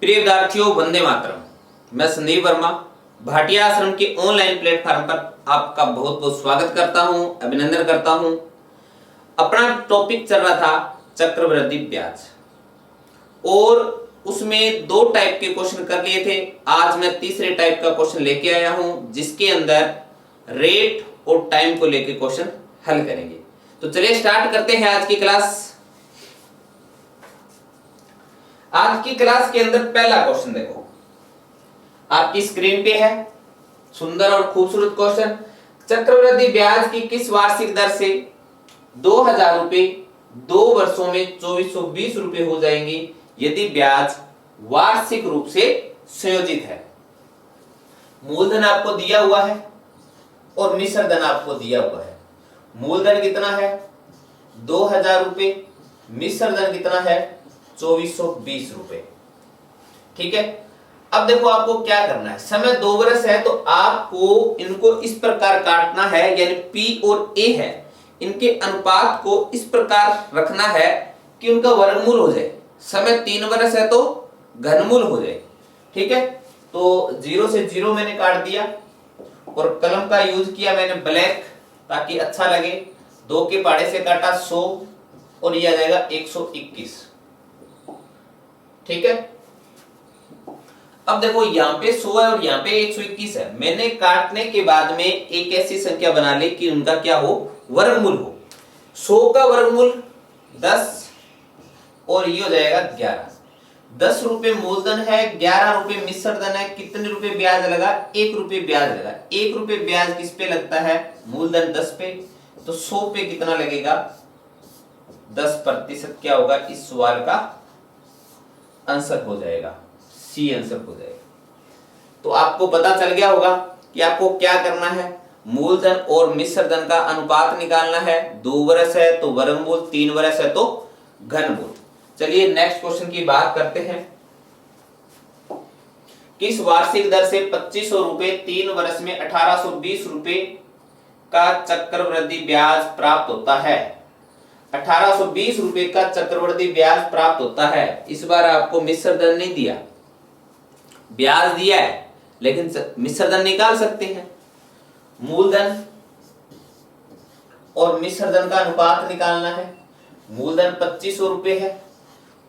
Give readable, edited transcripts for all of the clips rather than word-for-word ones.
प्रिय विद्यार्थियों, वंदे मातरम। मैं संदीप वर्मा भाटिया आश्रम के ऑनलाइन प्लेटफॉर्म पर आपका बहुत बहुत स्वागत करता हूं, अभिनंदन करता हूं। अपना टॉपिक चल रहा था चक्रवृद्धि ब्याज और उसमें दो टाइप के क्वेश्चन कर लिए थे। आज मैं तीसरे टाइप का क्वेश्चन लेके आया हूं जिसके अंदर रेट और टाइम को लेके क्वेश्चन हल करेंगे। तो चलिए स्टार्ट करते हैं आज की क्लास। आज की क्लास के अंदर पहला क्वेश्चन देखो, आपकी स्क्रीन पे है, सुंदर और खूबसूरत क्वेश्चन। चक्रवृद्धि ब्याज की किस वार्षिक दर से 2000 रुपए 2 वर्षों में 2420 रुपए हो जाएंगे यदि ब्याज वार्षिक रूप से संयोजित है। मूलधन आपको दिया हुआ है और मिश्र धन आपको दिया हुआ है। मूलधन कितना है 2000 रुपए, मिश्र धन कितना है 2420 रुपए। ठीक है। अब देखो आपको क्या करना है, समय 2 वर्ष है तो आपको इनको इस प्रकार काटना है, यानी P और A है, इनके अनुपात को इस प्रकार रखना है कि उनका वर्गमूल हो जाए। समय 3 वर्ष है तो घनमूल हो जाए। ठीक है। तो 0 से 0 मैंने काट दिया और कलम का यूज किया मैंने ब्लैक ताकि अच्छा लगे। 2 के पहाड़े से काटा 100 और ये आ जाएगा 121। ठीक है। अब देखो यहाँ पे 100 है और यहाँ पे 121 है। मैंने काटने के बाद में एक ऐसी संख्या बना ली कि उनका क्या हो, वर्गमूल हो। 100 का वर्गमूल 10 और ये हो जाएगा 11। 10 रुपए मूलधन है, 11 रुपए मिश्र धन है। कितने रुपए ब्याज लगा, 1 रुपए ब्याज लगा। 1 रुपए ब्याज किस पे लगता है, मूलधन 10 पे, तो 100 पे कितना लगेगा 10%। क्या होगा, इस सवाल का आंसर हो जाएगा सी, आंसर हो जाएगा। तो आपको पता चल गया होगा कि आपको क्या करना है, मूलधन और मिश्र धन का अनुपात निकालना है। 2 वर्ष है तो वर्गमूल, 3 वर्ष है तो घनमूल। चलिए नेक्स्ट क्वेश्चन की बात करते हैं। किस वार्षिक दर से 2500 रुपए 3 वर्ष में 1820 रुपए का चक्रवृद्धि ब्याज प्राप्त होता है। 1820 रुपए का चक्रवृद्धि ब्याज प्राप्त होता है। इस बार आपको मिश्र धन नहीं दिया, ब्याज दिया है, लेकिन मिश्र धन निकाल सकते हैं। मूलधन और मिश्र धन का अनुपात निकालना है। मूलधन 2500 रुपए है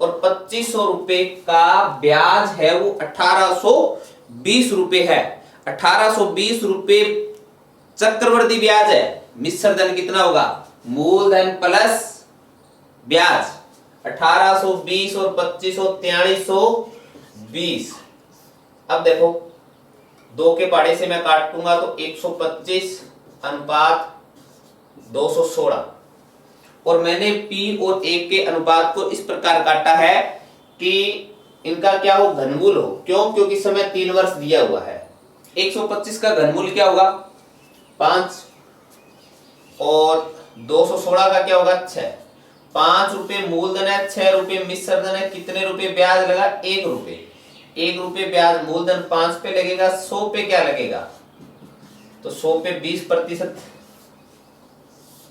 और 2500 रुपए का ब्याज है वो 1820 रुपए है। 1820 रुपए चक्रवृद्धि ब्याज है। मिश्र धन कितना होगा, मूलधन प्लस ब्याज। 1820 और 2500 4320। अब देखो 2 के पहाड़े से मैं काटूंगा तो 125 अनुपात 216 और मैंने P और A के अनुपात को इस प्रकार काटा है कि इनका क्या हो, घनमूल हो। क्यों, क्योंकि समय 3 वर्ष दिया हुआ है। 125 का घनमूल क्या होगा 5 और 216 का क्या होगा 6। 5 रुपए मूलधन है, 6 रुपए मिश्र धन है। कितने रुपए ब्याज लगा, 1 रुपए। 1 रुपए ब्याज मूलधन 5 पे लगेगा, 100 पे क्या लगेगा, तो 100 पे 20%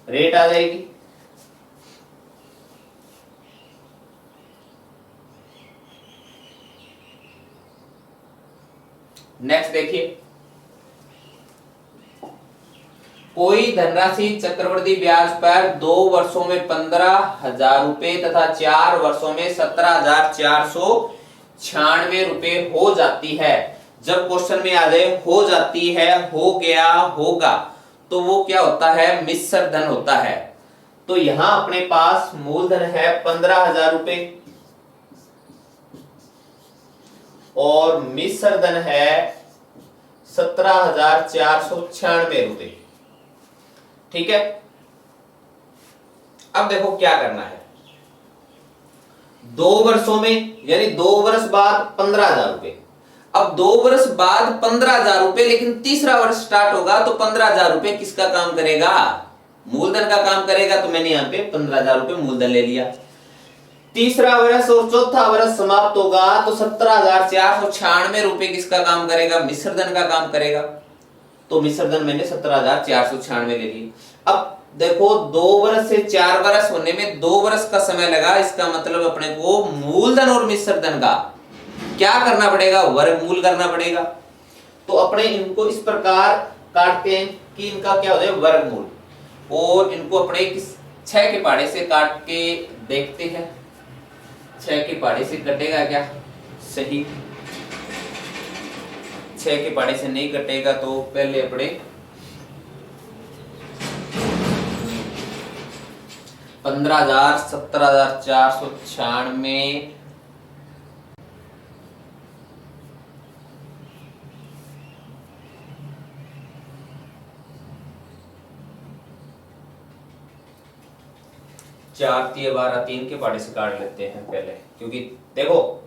रेट आ जाएगी। नेक्स्ट देखिए, कोई धनराशि चक्रवृद्धि ब्याज पर 2 वर्षों में 15,000 रुपए तथा 4 वर्षों में 17,496 रुपए हो जाती है। जब क्वेश्चन में आ जाए हो जाती है, हो गया, होगा, तो वो क्या होता है, मिश्र धन होता है। तो यहां अपने पास मूलधन है 15,000 रुपए और मिश्र धन है 17,496 रुपए। ठीक है। अब देखो क्या करना है, 2 वर्षों में यानी 2 वर्ष बाद 15,000 रुपए। अब 2 वर्ष बाद 15,000 रुपए, लेकिन तीसरा वर्ष स्टार्ट होगा तो 15,000 रुपए किसका काम करेगा, मूलधन का काम करेगा। तो मैंने यहां पे 15,000 रुपए मूलधन ले लिया। तीसरा वर्ष और चौथा वर्ष समाप्त होगा तो 17,496 रुपए किसका काम करेगा, मिश्र धन का काम करेगा। तो मिश्र धन मैंने 17,496 ले ली। अब देखो 2 वर्ष से 4 वर्ष होने में 2 वर्ष का समय लगा। इसका मतलब अपने को मूलधन और मिश्र धन का क्या करना पड़ेगा, वर्गमूल करना पड़ेगा। तो अपने इनको इस प्रकार काटते हैं कि इनका क्या हो जाए वर्गमूल, और इनको अपने किस 6 के पहाड़े से काट के देखते हैं। 6 के पहाड़े से कटेगा क्या, सही। 6 के पहाड़े से नहीं कटेगा तो पहले अपने 15,000, 17,496, 4 3 12 3 के पहाड़े से काट लेते हैं पहले, क्योंकि देखो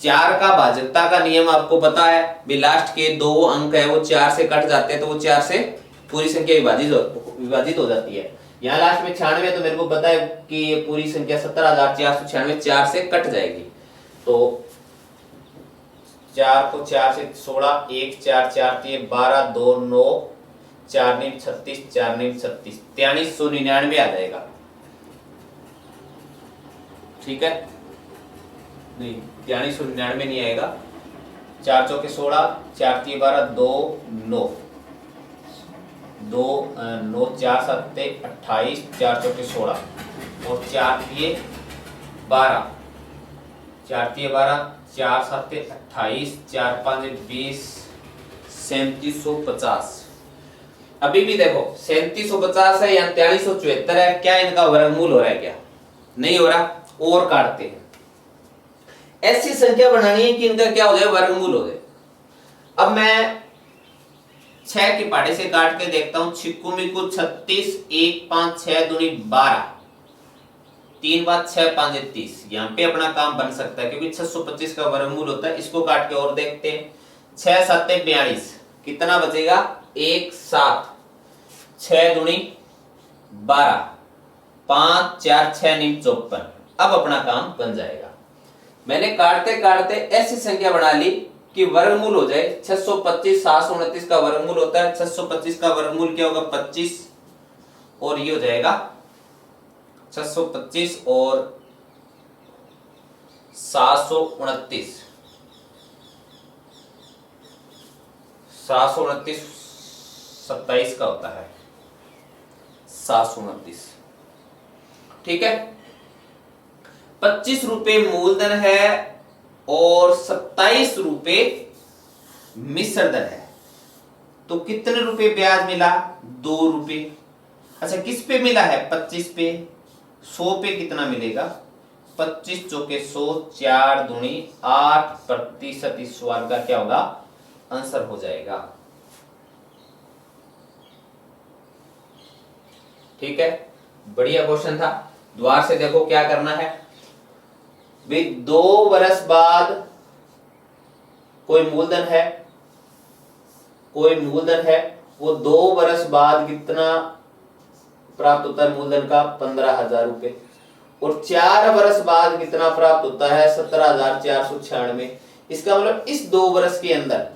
4 का भाजकता का नियम आपको पता है भी, लास्ट के 2 अंक है वो 4 से कट जाते हैं तो वो 4 से पूरी संख्या विभाजित हो जाती है। यहाँ लास्ट में 96, तो मेरे को पता है कि ये पूरी संख्या 17,496 4 से कट जाएगी। तो 4 को 4 से 16, 1 4 4 3 12 2 9 4 9 36 4 9 36 4399 आ जाएगा। ठीक है, नहीं 4399 नहीं आएगा। 4 चौके 16, 4 3 12 2 9 2 9 4 7 28, 4 चौके 16 और 4 3 12, 4 3 12 4 7 28, 4 5 20, 3750। अभी भी देखो 3750 है या 4374 है, क्या इनका वर्गमूल हो रहा है, क्या नहीं हो रहा, और काटते हैं। ऐसी संख्या बनानी है कि इनका क्या हो जाए वर्गमूल हो जाए। अब मैं 6 के पहाड़े से काट के देखता हूं। 6 मिकु 36, 1 5 6 दूनी 12, 3 5 6 5 30। यहाँ पे अपना काम बन सकता है क्योंकि 625 का वर्गमूल होता है। इसको काट के और देखते हैं। 6 7 42, कितना बचेगा 1 7, 6 दूनी 12, 5 4 6 9 54। अब अपना काम बन जाएगा। मैंने काटते काटते ऐसी संख्या बना ली कि वर्गमूल हो जाए 625। 729 का वर्गमूल होता है, 625 का वर्गमूल क्या होगा 25, और ये हो जाएगा 625 और 729, 729 27 का होता है 729। ठीक है, 25 रुपए मूलधन है और 27 रुपए मिश्र धन है। तो कितने रुपए ब्याज मिला 2 रुपए। अच्छा किस पे मिला है 25 पे। 100 पे कितना मिलेगा 25 चौके 100, 4 दूनी 8%। इस सवाल का क्या होगा आंसर हो जाएगा। ठीक है, बढ़िया क्वेश्चन था। द्वार से देखो क्या करना है भाई। 2 वर्ष बाद कोई मूलधन है, कोई मूलधन है, वो 2 वर्ष बाद कितना प्राप्त होता है मूलधन का 15,000 रुपए, और 4 वर्ष बाद कितना प्राप्त होता है 17,496। इसका मतलब इस 2 वर्ष के अंदर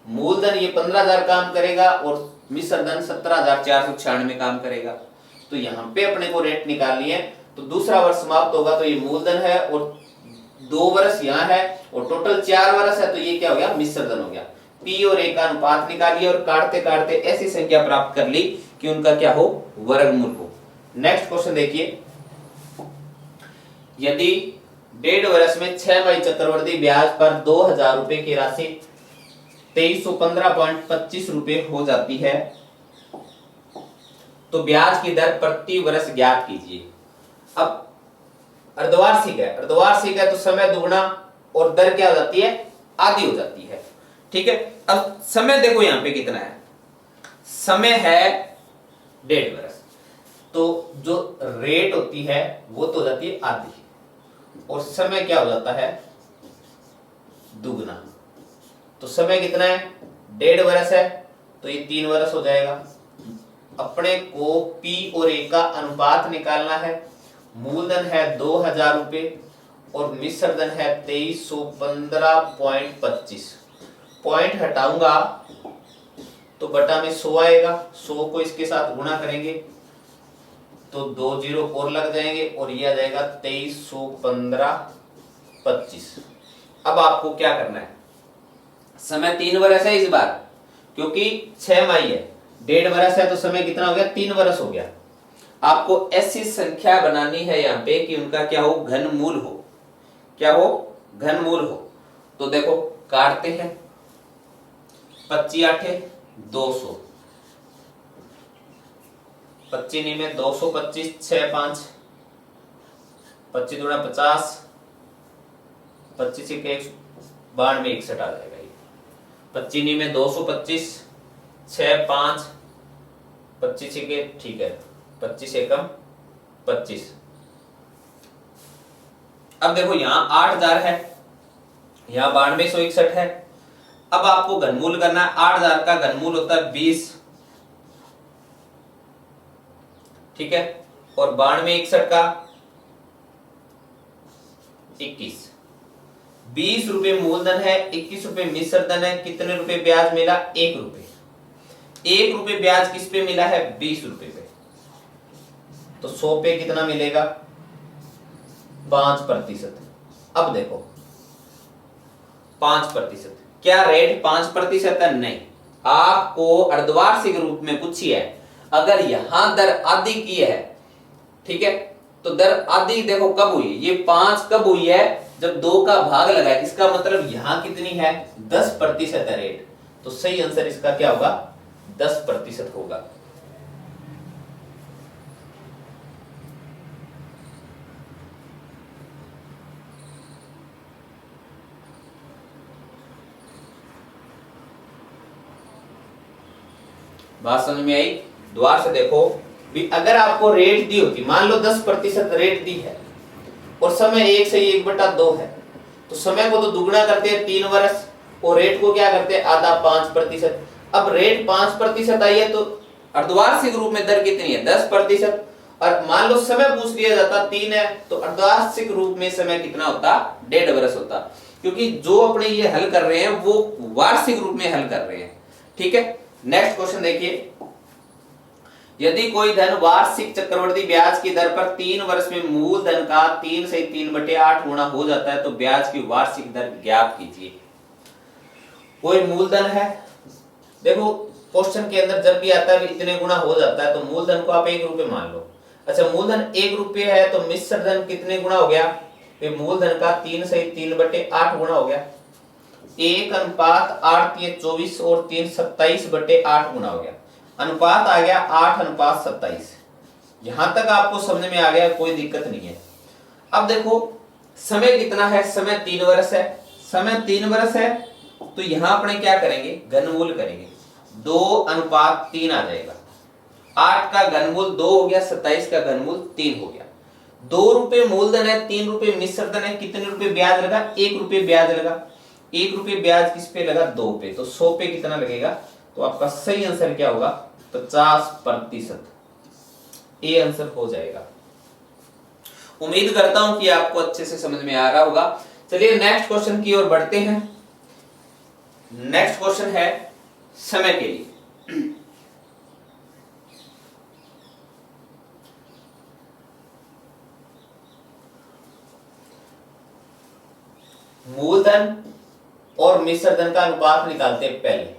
मूलधन ये 15,000 काम करेगा और मिश्र धन 17,496 काम करेगा। तो यहाँ पे अपने को रेट निकालनी है। तो दूसरा वर्ष समाप्त होगा तो ये मूलधन है और 2 वर्ष यहाँ है और टोटल 4 वर्ष है, तो ये क्या हो गया मिश्र धन हो गया। पी और ए का अनुपात निकालिए और काटते काटते ऐसी संख्या प्राप्त कर ली कि उनका क्या हो वर्गमूल हो। नेक्स्ट क्वेश्चन देखिए। यदि 1.5 वर्ष में 6 माही चक्रवर्ती ब्याज पर 2,000 रुपए की राशि 2315.25 रुपए हो जाती है तो ब्याज की दर प्रति वर्ष ज्ञात कीजिए। अब अर्धवार्षिक है, अर्धवार्षिक है तो समय दुगुना और दर क्या हो जाती है आधी हो जाती है। ठीक है, अब समय देखो यहां पे कितना है, समय है 1.5 वर्ष, तो जो रेट होती है वो तो हो जाती है आधी और समय क्या हो जाता है दुगना। तो समय कितना है 1.5 वर्ष है तो ये 3 वर्ष हो जाएगा। अपने को पी और ए का अनुपात निकालना है। मूलधन है 2,000 रुपए और मिश्र धन है 2315.25। पॉइंट हटाऊंगा तो बटा में 100 आएगा। 100 को इसके साथ गुणा करेंगे तो 2 जीरो और लग जाएंगे और यह आ जाएगा 2315.25। अब आपको क्या करना है, समय 3 वर्ष है इस बार, क्योंकि 6 माही है, 1.5 वर्ष है तो समय कितना हो गया, 3 वर्ष हो गया। आपको ऐसी संख्या बनानी है यहाँ पे कि उनका क्या हो, घनमूल हो। क्या हो, घनमूल हो। तो देखो काटते हैं, 25 8 200, 25 में 225, 6 5, 25 दूना 50, 25 1 92 61 आ जाएगा ये। 25 में 225, 6 5, 25 के ठीक है, 25 एकम 25। अब देखो यहां 8000 है, यहां 9261 है। अब आपको घनमूल करना है, 8000 का घनमूल होता है 20, ठीक है, और 9261 का 21। 20 रुपए मूलधन है, 21 रुपए मिश्र धन है, कितने रुपए ब्याज मिला, 1 रुपए। 1 रुपए ब्याज किस पे मिला है, 20 रुपए पे। तो 100 पे कितना मिलेगा, 5%। अब देखो 5%, क्या रेट 5% है, नहीं, आपको अर्धवार्षिक रूप में पूछी है। अगर यहां दर आधी की है, ठीक है, तो दर आधी देखो कब हुई, ये 5 कब हुई है, जब 2 का भाग लगा है। इसका मतलब यहां कितनी है, 10% है रेट। तो सही आंसर इसका क्या होगा, 10% होगा। बात समझ में आई? द्वार से देखो भी, अगर आपको रेट दी होती, मान लो 10% रेट दी है और समय 1 से 1/2 है, तो समय को तो दुगना करते हैं 3 वर्ष, और रेट को क्या करते हैं, आधा 5%। अब रेट 5% आई है तो अर्धवार्षिक रूप में दर कितनी है, 10%। और मान लो समय पूछ लिया जाता 3 है, तो अर्धवार्षिक रूप में समय कितना होता, 1.5 वर्ष होता, क्योंकि जो अपने ये हल कर रहे हैं वो वार्षिक रूप में हल कर रहे हैं। ठीक है, नेक्स्ट क्वेश्चन देखिए, यदि कोई धन वार्षिक चक्रवृद्धि ब्याज की दर पर 3 वर्ष में मूलधन का 3 से 3/8 गुना हो जाता है तो ब्याज की वार्षिक दर ज्ञात कीजिए। कोई मूलधन है, देखो क्वेश्चन के अंदर जब भी आता है इतने गुना हो जाता है, तो मूलधन को आप 1 रुपए मान लो। अच्छा, मूलधन 1 रुपए है तो मिश्र धन कितने गुना हो गया, मूलधन का 3 से 3/8 गुना हो गया। 1:8 3 24 और 3 27/8 गुना हो गया। अनुपात आ गया 8:27। यहां तक आपको समझ में आ गया, कोई दिक्कत नहीं है। अब देखो समय कितना है, समय 3 वर्ष है। समय 3 वर्ष है तो यहां अपने क्या करेंगे, घनमूल करेंगे। 2:3 आ जाएगा। 8 का घनमूल 2 हो गया, 27 का घनमूल 3 हो गया। 2 रुपए मूलधन है, 3 रुपए मिश्र धन है, कितने रुपए ब्याज लगा, 1 रुपए ब्याज लगा। 1 रुपए ब्याज किस पे लगा, 2 पे, तो 100 पे कितना लगेगा, तो आपका सही आंसर क्या होगा, 50%। ये आंसर हो जाएगा। उम्मीद करता हूं कि आपको अच्छे से समझ में आ रहा होगा। चलिए नेक्स्ट क्वेश्चन की ओर बढ़ते हैं। नेक्स्ट क्वेश्चन है समय के लिए। मूलधन और मिश्र धन का अनुपात निकालते हैं। पहले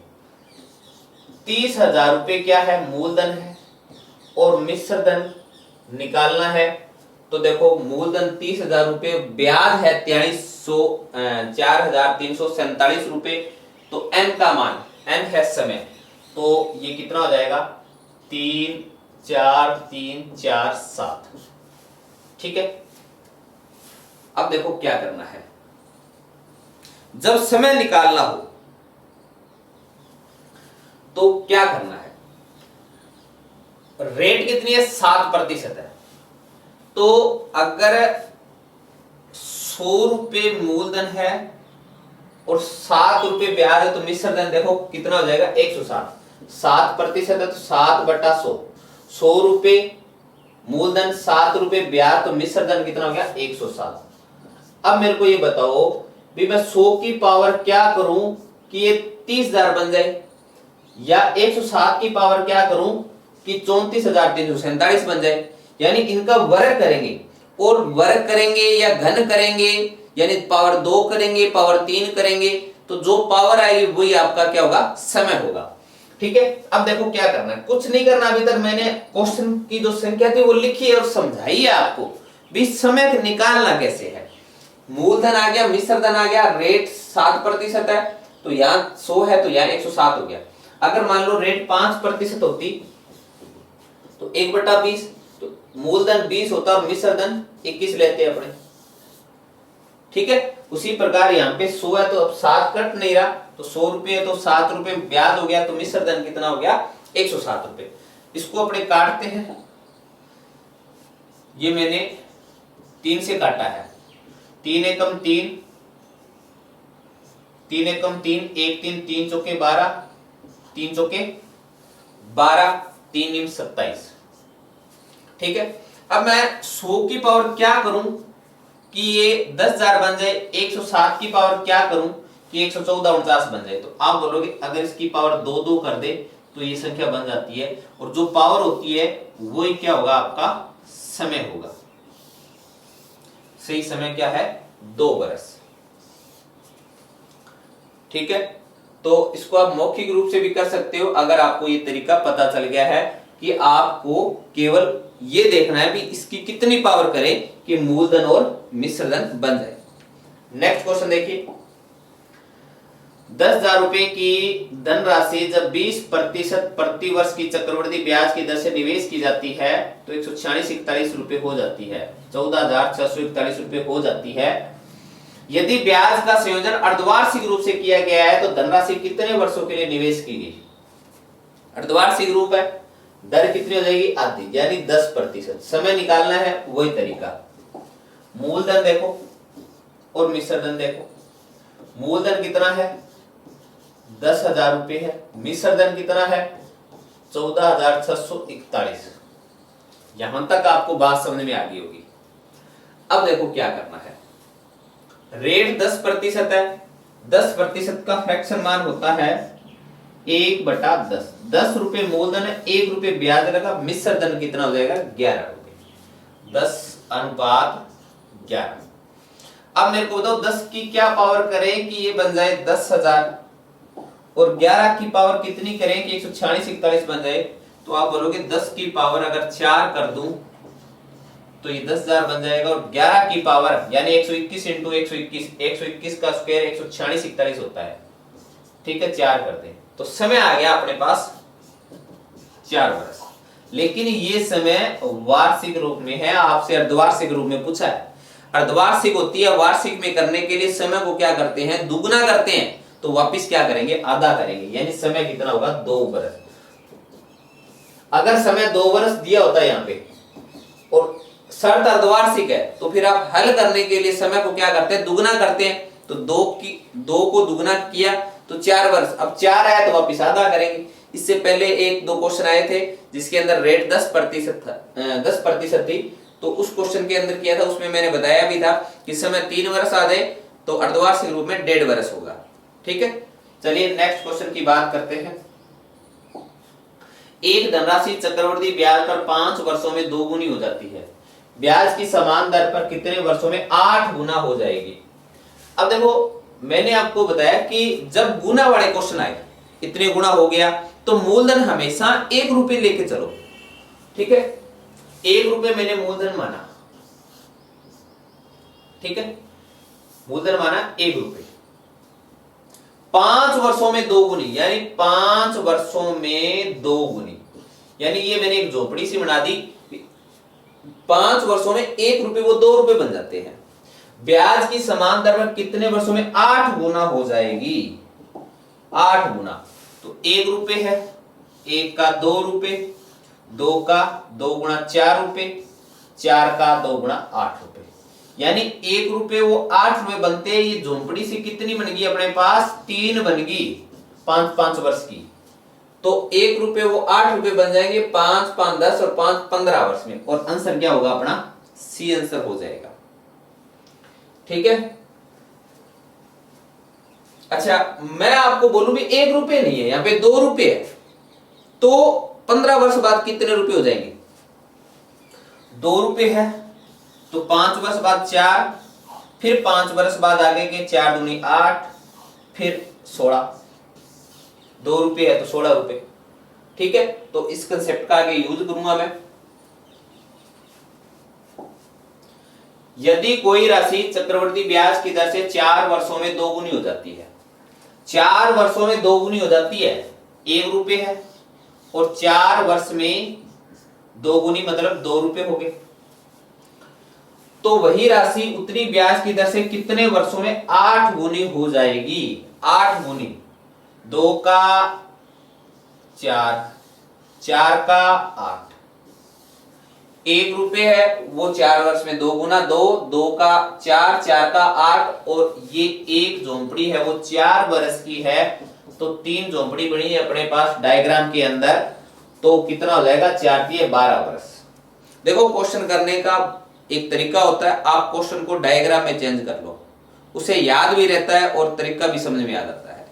30,000 रुपए क्या है, मूलधन है, और मिश्र धन निकालना है। तो देखो मूलधन 30,000 रुपए, ब्याज है 4,347 रुपए। तो n का मान, n है समय, तो ये कितना हो जाएगा, 3 4 3 4 7। ठीक है, अब देखो क्या करना है, जब समय निकालना हो तो क्या करना है, रेट कितनी है, 7% है। तो अगर 100 रुपए मूलधन है और 7 रुपए ब्याज है, तो मिश्र धन देखो कितना हो जाएगा, 160। 7% है तो 7/100। 100 रुपए मूलधन, 7 रुपए ब्याज, तो मिश्र धन कितना हो गया, 160। अब मेरे को ये बताओ भी, मैं 100 की पावर क्या करूं कि ये 30,000 बन जाए, या 160 की पावर क्या करूं कि 34,347 बन जाए। यानी इनका वर्ग करेंगे, और वर्ग करेंगे या घन करेंगे यानी पावर 2 करेंगे, पावर 3 करेंगे, तो जो पावर आएगी वही आपका क्या होगा, समय होगा। ठीक है, अब देखो क्या करना है, कुछ नहीं करना। अभी तक मैंने क्वेश्चन की जो संख्या थी वो लिखी है और समझाई है आपको, भी समय निकालना कैसे है। मूलधन आ गया, मिश्र धन आ गया, रेट 7% है, तो यहाँ 100 है तो यहाँ 107 हो गया। अगर मान लो रेट 5% होती तो 1/20, तो मूलधन 20 होता और मिश्र धन 21 लेते हैं अपने। ठीक है, उसी प्रकार यहाँ पे 100 है तो अब 7 कट नहीं रहा, तो 100 रुपये तो 7 रुपये ब्याज हो गया, तो मिश्र धन कितना हो गया, 107 रुपये। इसको अपने काटते हैं, ये मैंने 3 से काटा है, 3 एकम 3, 3 एकम 3, 1 3, 3 चौके 12, 3 चौके 12, 3 × 27। ठीक है, अब मैं 100 की पावर क्या करूं कि ये 10,000 बन जाए, 107 की पावर क्या करूं कि 114 बन जाए। तो आप बोलोगे अगर इसकी पावर 2 कर दे तो ये संख्या बन जाती है, और जो पावर होती है वही क्या होगा, आपका समय होगा। सही समय क्या है, 2 वर्ष। ठीक है, तो इसको आप मौखिक रूप से भी कर सकते हो, अगर आपको ये तरीका पता चल गया है कि आपको केवल ये देखना है भी इसकी कितनी पावर करे कि मूलधन और मिश्र धन बन जाए। नेक्स्ट क्वेश्चन देखिए, 10,000 रुपए की धनराशि जब 20% प्रति वर्ष की चक्रवृद्धि ब्याज की दर से निवेश की जाती है तो 146.41 रुपए हो जाती है, 14,641 रुपए हो जाती है। यदि ब्याज का संयोजन अर्धवार्षिक रूप से किया गया है तो धनराशि कितने वर्षों के लिए निवेश की गई। अर्धवार्षिक रूप है, दर कितनी हो जाएगी, आधी, यानी 10%। समय निकालना है वही तरीका, मूलधन देखो और मिश्र धन देखो। मूलधन कितना है, 10,000 रुपए है, मिश्र धन कितना है, 14,641। यहां तक आपको बात समझ में आ गई होगी। अब देखो क्या करना है, रेट 10% है, 10% का फ्रैक्शन मान होता है 1/10। 10 रुपए मूलधन है, 1 रुपए ब्याज लगा, मिश्र धन कितना हो जाएगा, 11 रुपए, 10:11। अब मेरे को बताओ 10 की क्या पावर करें कि ये बन जाए 10,000, और 11 की पावर कितनी करें कि 146.41 बन जाए। तो आप बोलोगे 10 की पावर अगर 4 कर दूं तो ये 10,000 बन जाएगा, और 11 की पावर यानी 121 × 121, 121 का स्क्वायर 146.41 होता है। ठीक है, 4 कर दें तो समय आ गया अपने पास 4 वर्ष। लेकिन ये समय वार्षिक रूप में है, आपसे अर्धवार्षिक रूप में पूछा है। अर्धवार्षिक होती है, वार्षिक में करने के लिए समय को क्या करते हैं, दुगुना करते हैं, तो वापिस क्या करेंगे, आधा करेंगे, यानी समय कितना होगा, 2 वर्ष। अगर समय 2 वर्ष दिया होता है यहाँ पे और शर्त अर्धवार्षिक है, तो फिर आप हल करने के लिए समय को क्या करते हैं, दुगुना करते हैं। तो 2 को दुगुना किया तो 4 वर्ष, अब 4 आया तो वापिस आधा करेंगे। इससे पहले 1-2 क्वेश्चन आए थे जिसके अंदर रेट 10% था, 10% थी, तो उस क्वेश्चन के अंदर किया था, उसमें मैंने बताया भी था कि समय 3 वर्ष आ जाए तो अर्धवार्षिक रूप में 1.5 वर्ष होगा। ठीक है, चलिए नेक्स्ट क्वेश्चन की बात करते हैं। एक धनराशि चक्रवृद्धि ब्याज पर 5 वर्षों में 2 गुनी हो जाती है, ब्याज की समान दर पर कितने वर्षों में 8 गुना हो जाएगी। अब देखो मैंने आपको बताया कि जब गुना वाले क्वेश्चन आए, इतने गुना हो गया, तो मूलधन हमेशा 1 रुपए लेके चलो। ठीक है, 1 रुपए मैंने मूलधन माना, ठीक है, मूलधन माना 1 रुपए। 5 वर्षों में 2 गुनी, यानी 5 वर्षों में 2 गुनी, यानी ये मैंने एक झोपड़ी सी बना दी। 5 वर्षों में 1 रुपए वो 2 रुपए बन जाते हैं। ब्याज की समान दर पर कितने वर्षों में 8 गुना हो जाएगी, 8 गुना। तो 1 रुपए है, 1 का 2 रुपए, 2 का 2 गुना 4 रुपए, 4 का 2 गुना 8 रुपए, यानी 1 रुपए वो 8 रुपए बनते हैं। ये झोंपड़ी सी कितनी बन गई अपने पास, 3 बन गई 5-5 वर्ष की। तो 1 रुपए वो 8 रुपए बन जाएंगे 5-5 10 और 5 15 वर्ष में, और आंसर क्या होगा अपना, सी आंसर हो जाएगा। ठीक है, अच्छा मैं आपको बोलूं भी 1 रुपए नहीं है, यहां पे 2 रुपए है, तो 15 वर्ष बाद कितने रुपए हो जाएंगे, 2 रुपए है तो 5 वर्ष बाद 4, फिर 5 वर्ष बाद आगे के 4 दूनी 8, फिर 16, 2 रुपये है तो 16 रुपये। ठीक है, तो इस कंसेप्ट का आगे यूज करूंगा मैं। यदि कोई राशि चक्रवृद्धि ब्याज की दर से 4 वर्षों में 2 गुनी हो जाती है, 4 वर्षों में 2 गुनी हो जाती है, 1 रुपये है, और 4 वर्ष में 2 गुनी मतलब 2 रुपये हो गए, तो वही राशि उतनी ब्याज की दर से कितने वर्षों में 8 गुनी हो जाएगी? 8 गुनी, 2 का 4, 4 का 8, 1 रुपये है वो 4 वर्ष में 2 गुना 2, 2 का 4, 4 का 8, और ये एक झोंपड़ी है वो 4 वर्ष की है, तो 3 झोंपड़ी बनी है अपने पास डायग्राम के अंदर, तो कितना हो जाएगा? 4 दिए 12 वर्ष। देखो क्वेश्चन करने का एक तरीका होता है, आप क्वेश्चन को डायग्राम में चेंज कर लो, उसे याद भी रहता है और तरीका भी समझ में आ जाता है।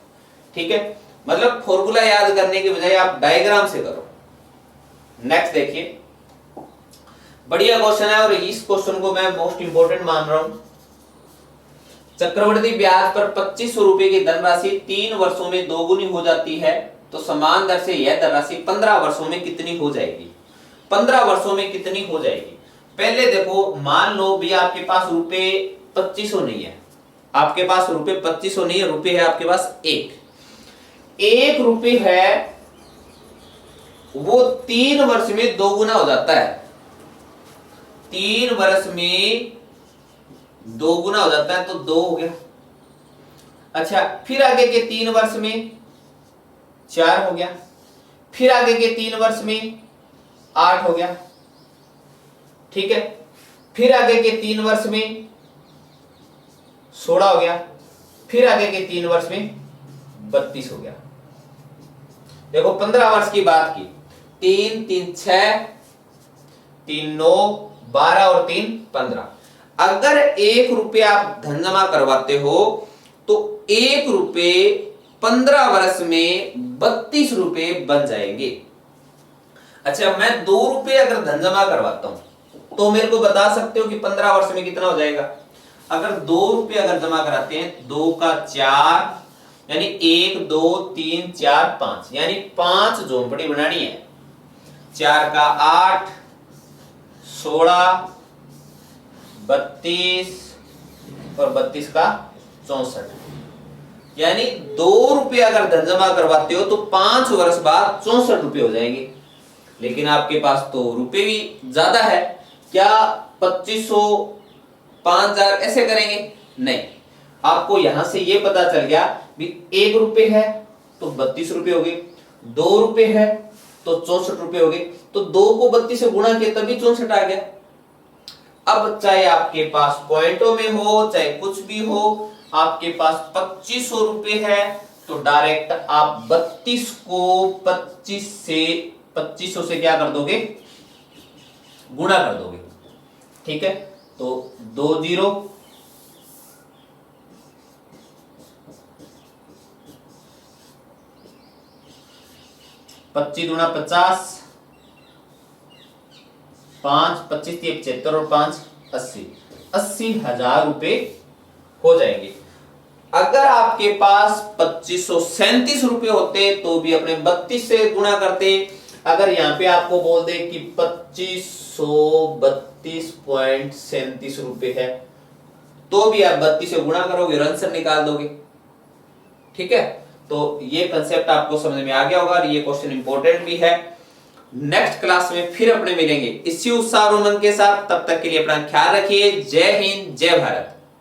ठीक है, मतलब फॉर्मूला याद करने के बजाय आप डायग्राम से करो। नेक्स्ट देखिए, बढ़िया क्वेश्चन है और इस क्वेश्चन को मैं मोस्ट इंपोर्टेंट मान रहा हूं। चक्रवृद्धि ब्याज पर 2500 रुपए की धनराशि 3 वर्षों में 2 गुनी हो जाती है, तो समान दर से यह धनराशि 15 वर्षों में कितनी हो जाएगी? 15 वर्षों में कितनी हो जाएगी? पहले देखो, मान लो भी आपके पास रुपए 2500 नहीं है, आपके पास रुपए 2500 नहीं है, रुपए है आपके पास 1 रुपए है, वो 3 वर्ष में 2 गुना हो जाता है, 3 वर्ष में 2 गुना हो जाता है, तो 2 हो गया। अच्छा, फिर आगे के 3 वर्ष में 4 हो गया, फिर आगे के 3 वर्ष में 8 हो गया। ठीक है, फिर आगे के 3 वर्ष में 16 हो गया, फिर आगे के 3 वर्ष में 32 हो गया। देखो 15 वर्ष की बात की, 3 3 6, 3 9 12 और 3 15। अगर 1 रुपया आप धन जमा करवाते हो तो 1 रुपये 15 वर्ष में 32 रुपये बन जाएंगे। अच्छा, मैं 2 रुपये अगर धन जमा करवाता हूं तो मेरे को बता सकते हो कि 15 वर्ष में कितना हो जाएगा? अगर 2 रुपये अगर जमा कराते हैं, 2 का 4 यानी 1 2 3 4 5, यानी 5 झोंपड़ी बनानी है, 4 का 8, 16, 32 और 32 का 64, यानी 2 रुपये अगर धन जमा करवाते हो तो 5 वर्ष बाद 64 रुपये हो जाएंगे। लेकिन आपके पास तो रुपये भी ज्यादा है, क्या 2500 5000 ऐसे करेंगे? नहीं, आपको यहां से ये पता चल गया भी 1 रुपये है तो 32 रुपये हो गए, 2 रुपये है तो 64 रुपये हो गए, तो 2 को 32 से गुणा किया तभी 64 आ गया। अब चाहे आपके पास पॉइंटों में हो चाहे कुछ भी हो, आपके पास 2500 रुपये है तो डायरेक्ट आप 32 को 2500 से क्या कर दोगे? गुणा कर दोगे। ठीक है, तो 2 0 25 दूना 50, 5 25 75 और 5 80,000 रुपए हो जाएंगे। अगर आपके पास 2537 रुपए होते तो भी अपने 32 से गुणा करते। अगर यहां पे आपको बोल दे कि 2532.37 रुपए है तो भी आप 32 से गुणा करोगे, आंसर निकाल दोगे। ठीक है, तो ये कंसेप्ट आपको समझ में आ गया होगा और ये क्वेश्चन इंपॉर्टेंट भी है। नेक्स्ट क्लास में फिर अपने मिलेंगे इसी उत्साह और उमंग के साथ। तब तक के लिए अपना ख्याल रखिए। जय हिंद, जय भारत।